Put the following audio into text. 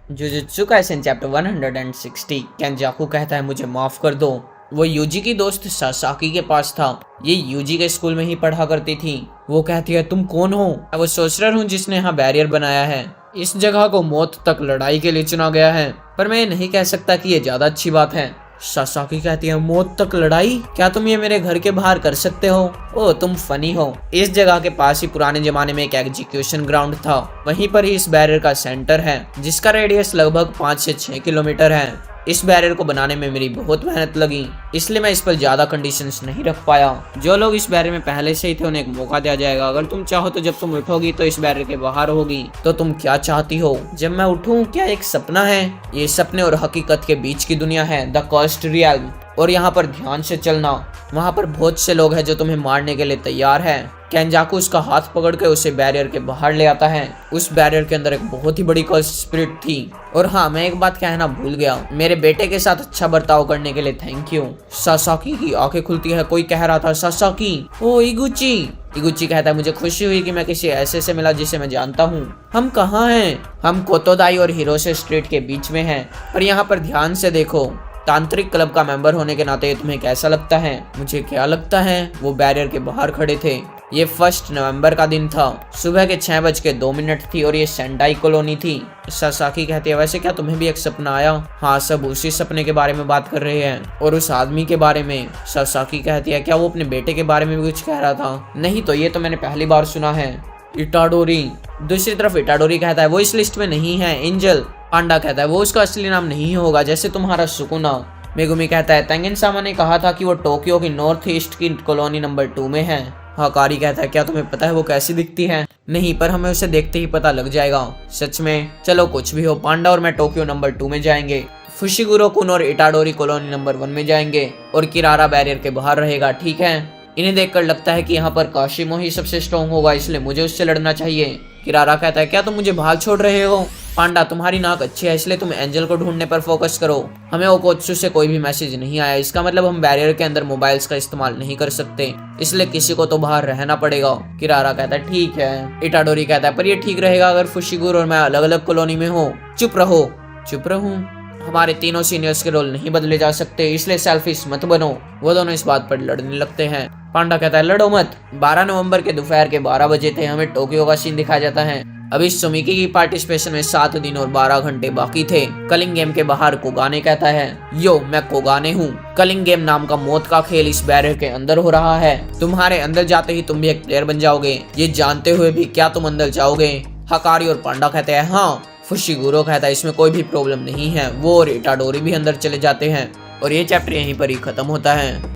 Jujutsu Kaisen chapter 160। केंजाकू कहता है मुझे माफ कर दो। वो यूजी की दोस्त सासाकी के पास था। ये यूजी के स्कूल में ही पढ़ा करती थी। वो कहती है तुम कौन हो? वो सोर्सरर हूँ जिसने यहाँ बैरियर बनाया है। इस जगह को मौत तक लड़ाई के लिए चुना गया है, पर मैं ये नहीं कह सकता कि ये ज्यादा अच्छी बात है। सासाकी कहती है मौत तक लड़ाई? क्या तुम ये मेरे घर के बाहर कर सकते हो? ओ तुम फनी हो। इस जगह के पास ही पुराने जमाने में एक एग्जीक्यूशन ग्राउंड था। वहीं पर ही इस बैरियर का सेंटर है जिसका रेडियस लगभग 5 से 6 किलोमीटर है। इस बैरियर को बनाने में मेरी बहुत मेहनत लगी, इसलिए मैं इस पर ज्यादा कंडीशंस नहीं रख पाया। जो लोग इस बैरियर में पहले से ही थे उन्हें एक मौका दिया जाएगा। अगर तुम चाहो तो जब तुम उठोगी तो इस बैरियर के बाहर होगी। तो तुम क्या चाहती हो? जब मैं उठूं क्या एक सपना है? ये सपने और हकीकत के बीच की दुनिया है, द कॉस्ट रियल। और यहाँ पर ध्यान से चलना, वहाँ पर बहुत से लोग हैं जो तुम्हें मारने के लिए तैयार हैं। केंजाकू उसका हाथ पकड़ के उसे बैरियर के बाहर ले आता है। उस बैरियर के अंदर एक बहुत ही बड़ी कॉस्ट स्पिरिट थी। और हाँ, मैं एक बात कहना भूल गया, मेरे बेटे के साथ अच्छा बर्ताव करने के लिए थैंक यू। सासाकी की आंखें खुलती है। कोई कह रहा था सासाकी। ओ इगुची। इगुची कहता है मुझे खुशी हुई कि मैं किसी ऐसे से मिला जिसे मैं जानता हूँ। हम कहाँ हैं? हम कोतोदाई और हिरोशे स्ट्रीट के बीच में हैं। पर यहाँ पर ध्यान से देखो, तांत्रिक क्लब का मेंबर होने के नाते तुम्हें कैसा लगता है? मुझे क्या लगता है? वो बैरियर के बाहर खड़े थे। ये 1 नवंबर का दिन था। सुबह के 6:02 थी और ये सेंडाई कॉलोनी थी। सासाकी कहती है वैसे क्या तुम्हें भी एक सपना आया? हाँ, सब उसी सपने के बारे में बात कर रहे हैं और उस आदमी के बारे में। सासाकी कहती है क्या वो अपने बेटे के बारे में भी कुछ कह रहा था? नहीं तो ये तो मैंने पहली बार सुना है। इटाडोरी। दूसरी तरफ इटाडोरी कहता है वो इस लिस्ट में नहीं है। एंजल। पांडा कहता है वो उसका असली नाम नहीं होगा, जैसे तुम्हारा सुकुना। मेगुमी कहता है तेंगेन सामा ने कहा था कि वो टोक्यो की नॉर्थ ईस्ट की कॉलोनी नंबर 2 में है। हकारी कहता है क्या तुम्हें पता है वो कैसी दिखती है? नहीं, पर हमें उसे देखते ही पता लग जाएगा। सच में? चलो कुछ भी हो, पांडा और मैं टोक्यो नंबर 2 में जाएंगे। फुशिगुरो कुन और इटाडोरी कॉलोनी नंबर 1 में जाएंगे और किरारा बैरियर के बाहर रहेगा, ठीक है? इन्हें देखकर लगता है कि यहाँ पर काशिमो ही सबसे स्ट्रॉन्ग होगा, इसलिए मुझे उससे लड़ना चाहिए। किरारा कहता है क्या तुम मुझे भाग छोड़ रहे हो? पांडा तुम्हारी नाक अच्छी है, इसलिए तुम एंजल को ढूंढने पर फोकस करो। हमें ओकोत्सु से कोई भी मैसेज नहीं आया, इसका मतलब हम बैरियर के अंदर मोबाइल्स का इस्तेमाल नहीं कर सकते, इसलिए किसी को तो बाहर रहना पड़ेगा। किरारा कहता है ठीक है। इटाडोरी कहता है पर ये ठीक रहेगा अगर फुशिगुरो और मैं अलग अलग कॉलोनी में हो। चुप रहो। चुप रहूं? हमारे तीनों सीनियर्स के रोल नहीं बदले जा सकते, इसलिए सेल्फिश मत बनो। वो दोनों इस बात पर लड़ने लगते हैं। पांडा कहता है लड़ो मत। 12 नवंबर के दोपहर के 12 बजे थे। हमें टोक्यो का सीन दिखाया जाता है। अभी सुमिकी की पार्टिसिपेशन में 7 दिन और 12 घंटे बाकी थे। कलिंग गेम के बाहर कोगाने कहता है यो मैं कोगाने हूँ। कलिंग गेम नाम का मौत का खेल इस बैरियर के अंदर हो रहा है। तुम्हारे अंदर जाते ही तुम भी एक प्लेयर बन जाओगे। ये जानते हुए भी क्या तुम अंदर जाओगे? हकारी और पांडा कहते हैं हाँ। फुशिगुरो कहता है इसमें कोई भी प्रॉब्लम नहीं है। वो और इटाडोरी भी अंदर चले जाते हैं और ये चैप्टर यहीं पर ही खत्म होता है।